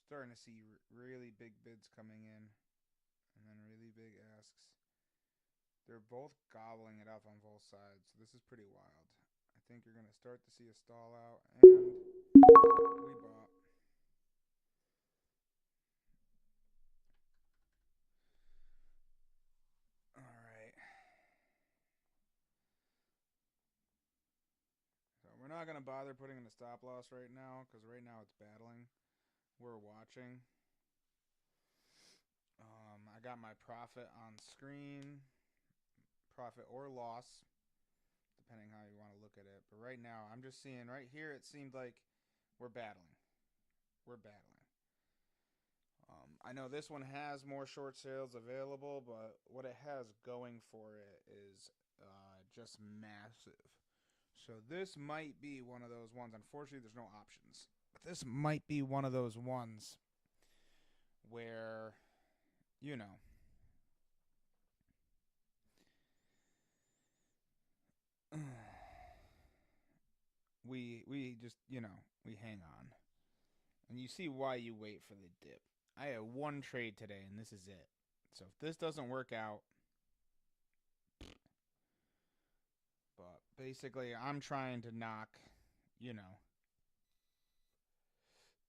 Starting to see really big bids coming in, and then really big asks. They're both gobbling it up on both sides, so this is pretty wild. I think you're going to start to see a stall out, and we bought. All right. So we're not going to bother putting in a stop loss right now, because right now it's battling. We're watching. I got my profit on screen, profit or loss, depending how you want to look at it. But right now, I'm just seeing right here, it seemed like we're battling. I know this one has more short sales available, but what it has going for it is just massive. So this might be one of those ones. Unfortunately, there's no options. But this might be one of those ones where, you know, we just, we hang on. And you see why you wait for the dip. I had one trade today, and this is it. So if this doesn't work out, but basically I'm trying to knock,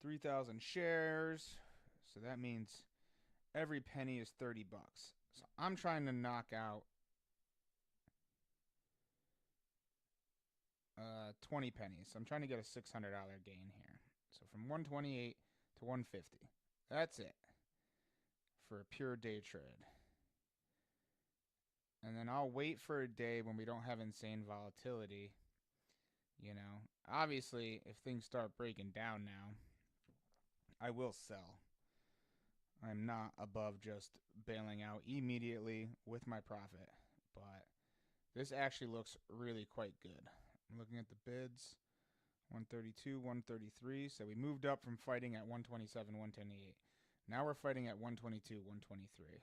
3,000 shares. So that means every penny is $30. So I'm trying to knock out 20 pennies. So I'm trying to get a $600 gain here. So from 128 to 150. That's it for a pure day trade. And then I'll wait for a day when we don't have insane volatility. Obviously, if things start breaking down now, I will sell. I'm not above just bailing out immediately with my profit. But this actually looks really quite good. I'm looking at the bids. 132, 133. So we moved up from fighting at 127, 128. Now we're fighting at 122, 123.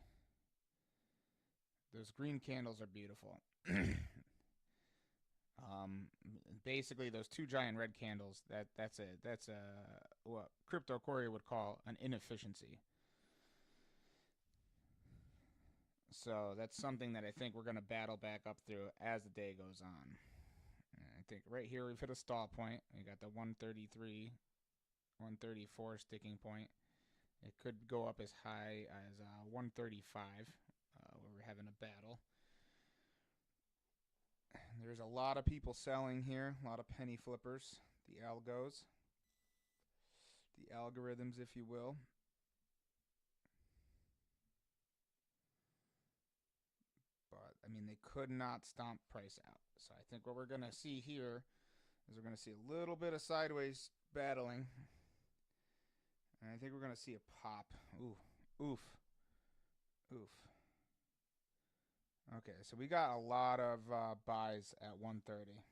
Those green candles are beautiful. Basically, those two giant red candles, that's what Crypto Courier would call an inefficiency. So that's something that I think we're going to battle back up through as the day goes on. And I think right here we've hit a stall point. We got the 133, 134 sticking point. It could go up as high as 135, where we're having a battle. There's a lot of people selling here, a lot of penny flippers, the algos, the algorithms, if you will. But, I mean, they could not stomp price out. So I think what we're going to see here is we're going to see a little bit of sideways battling. And I think we're going to see a pop. Ooh, oof, oof. Okay, so we got a lot of buys at 130.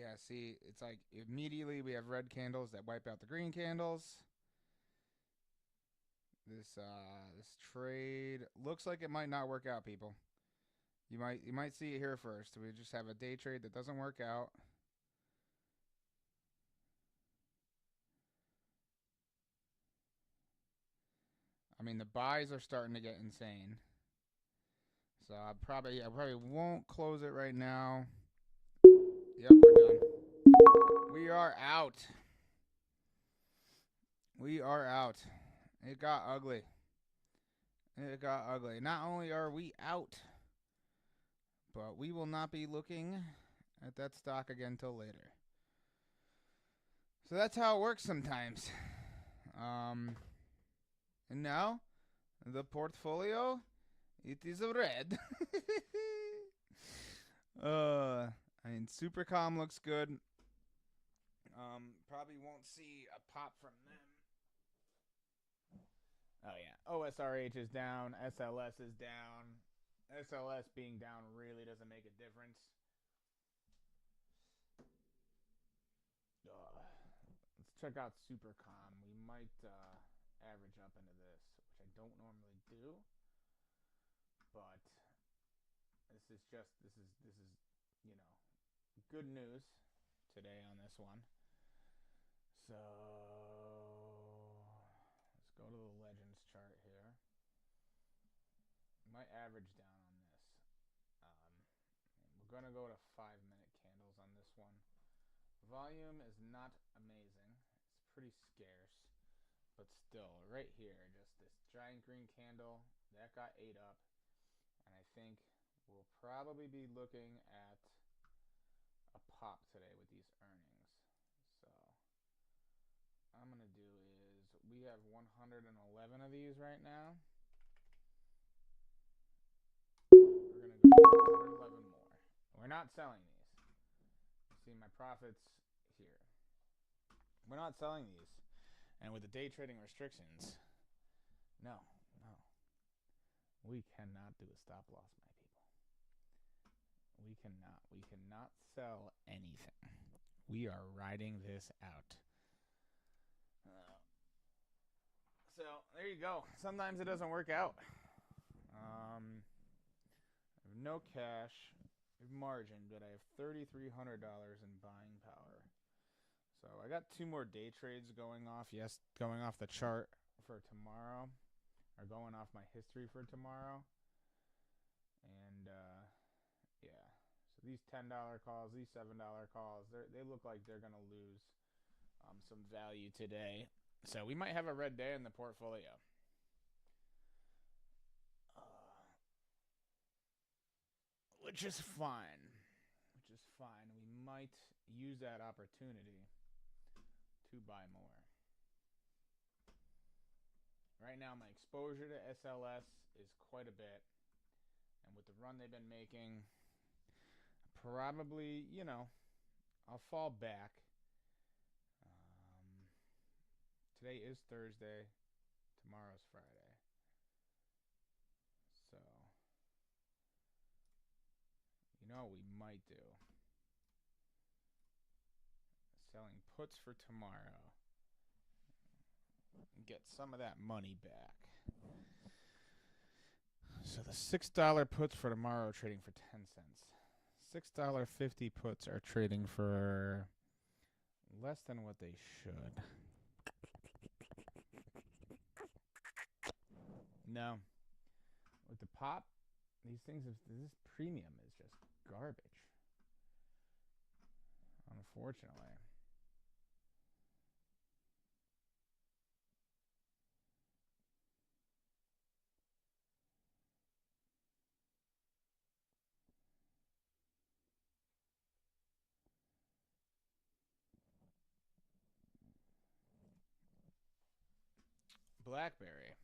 Yeah, see, it's like immediately we have red candles that wipe out the green candles. This trade looks like it might not work out, people. You might see it here first. We just have a day trade that doesn't work out. I mean, the buys are starting to get insane. So I probably won't close it right now. Yep, we're done. We are out. We are out. It got ugly. It got ugly. Not only are we out, but we will not be looking at that stock again till later. So that's how it works sometimes. And now the portfolio, it is red. I mean, Supercom looks good. Probably won't see a pop from them. Oh yeah, OSRH is down. SLS is down. SLS being down really doesn't make a difference. Let's check out Supercom. We might average up into this, which I don't normally do, but this is you know good news today on this one. So let's go to the Legends chart here. We might average down on this. We're gonna go to 5-minute candles on this one. Volume is not amazing. It's pretty scarce, but still, right here, just this giant green candle that got ate up, and I think we'll probably be looking at a pop today with these earnings. So I'm gonna do is we have 111 of these right now. We're gonna go 111 more. We're not selling these. See my profits here. We're not selling these, and with the day trading restrictions, no. We cannot do a stop loss, my people. We cannot. We cannot sell anything. We are riding this out. So there you go. Sometimes it doesn't work out. I have no cash, I have margin, but I have $3,300 in buying power. So I got 2 more day trades going off. Yes, going off the chart for tomorrow, or going off my history for tomorrow. And yeah, so these $10 calls, these $7 calls, they look like they're gonna lose some value today. So we might have a red day in the portfolio. Which is fine. We might use that opportunity to buy more. Right now, my exposure to SLS is quite a bit. And with the run they've been making, probably, I'll fall back. Today is Thursday. Tomorrow's Friday. So, we might do? Selling puts for tomorrow. And get some of that money back. So the $6 puts for tomorrow are trading for 10 cents. $6.50 puts are trading for less than what they should. No. With the pop, this premium is just garbage. Unfortunately. BlackBerry.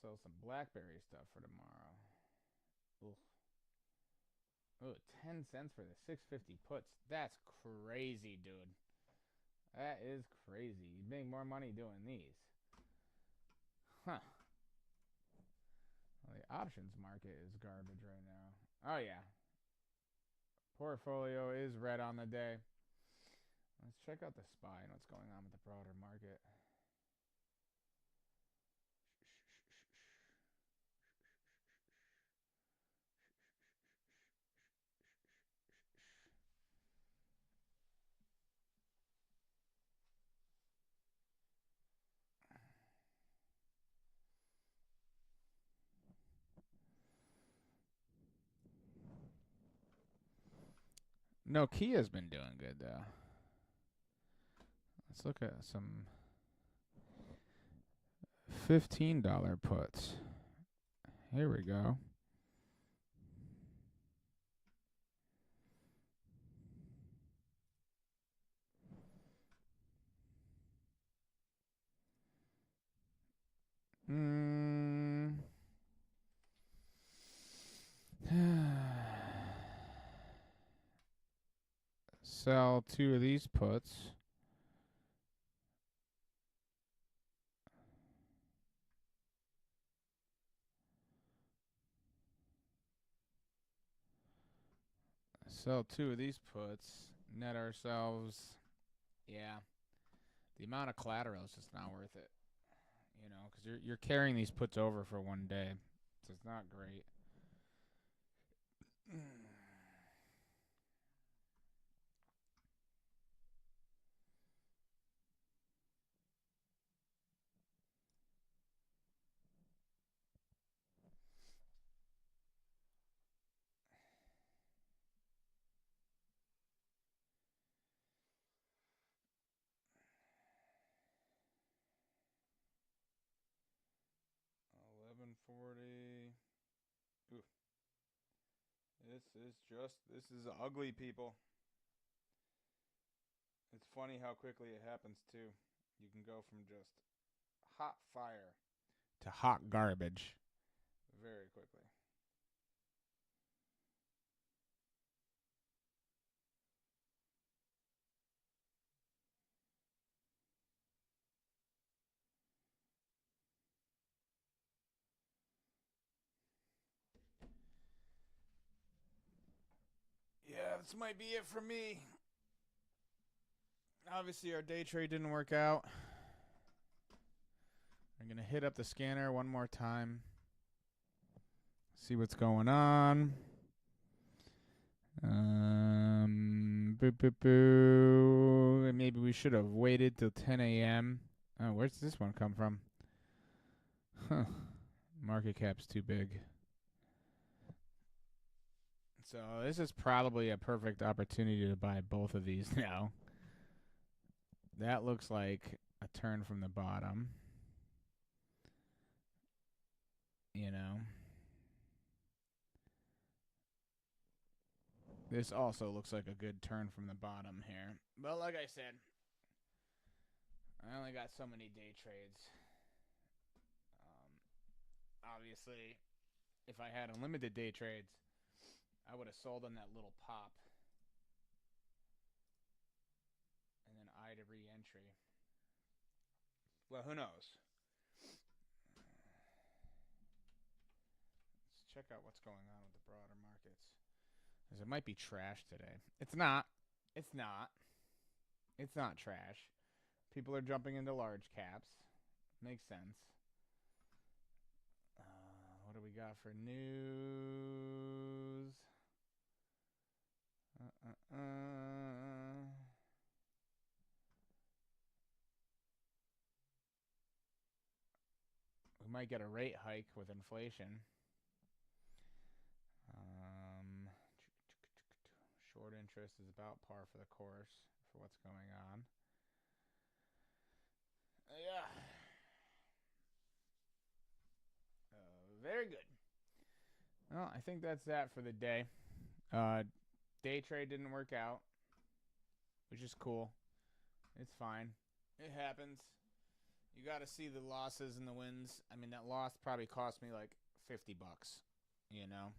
Sell some BlackBerry stuff for tomorrow. Ugh. Oh, 10 cents for the 650 puts. That's crazy, dude. That is crazy. You make more money doing these. Huh. Well, the options market is garbage right now. Oh, yeah. Portfolio is red on the day. Let's check out the SPY and what's going on with the broader market. No, Kia's been doing good, though. Let's look at some $15 puts. Here we go. Sell 2 of these puts. Sell 2 of these puts. Net ourselves. Yeah. The amount of collateral is just not worth it. You know, because you're carrying these puts over for one day. So it's not great. 1140. Ooh. This is ugly, people. It's funny how quickly it happens, too. You can go from just hot fire to hot garbage very quickly. Yeah, this might be it for me. Obviously, our day trade didn't work out. I'm going to hit up the scanner one more time. See what's going on. Maybe we should have waited till 10 a.m. Oh, where's this one come from? Huh. Market cap's too big. So this is probably a perfect opportunity to buy both of these now. That looks like a turn from the bottom. You know. This also looks like a good turn from the bottom here. But like I said, I only got so many day trades. Obviously, if I had unlimited day trades, I would have sold on that little pop. And then I to re-entry. Well, who knows? Let's check out what's going on with the broader markets. Because it might be trash today. It's not. It's not. It's not trash. People are jumping into large caps. Makes sense. What do we got for news? We might get a rate hike with inflation. Short interest is about par for the course for what's going on. Yeah. Very good. Well, I think that's that for the day. Day trade didn't work out, which is cool. It's fine. It happens. You got to see the losses and the wins. I mean, that loss probably cost me like $50. You know,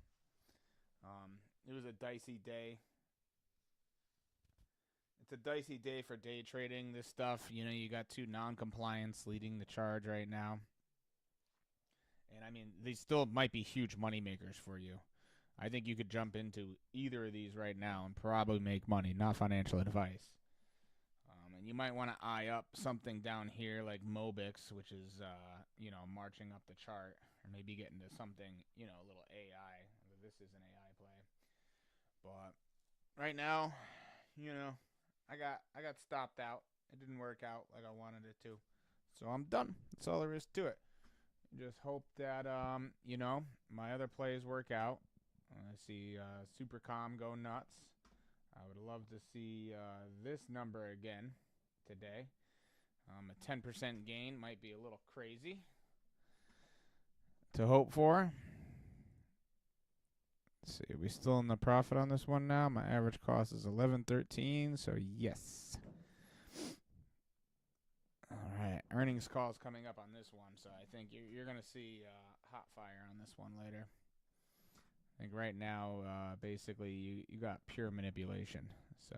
it was a dicey day. It's a dicey day for day trading. This stuff, you know, you got 2 non-compliants leading the charge right now. And I mean, they still might be huge money makers for you. I think you could jump into either of these right now and probably make money. Not financial advice. And you might want to eye up something down here like Mobix, which is, marching up the chart. Or maybe get into something, a little AI. This is an AI play. But right now, I got stopped out. It didn't work out like I wanted it to. So I'm done. That's all there is to it. Just hope that, my other plays work out. I see Super Calm go nuts. I would love to see this number again today. A 10% gain might be a little crazy to hope for. Let's see, are we still in the profit on this one now? My average cost is 11.13, so yes. All right, earnings calls coming up on this one, so I think you're going to see hot fire on this one later. I think right now, basically, you got pure manipulation. So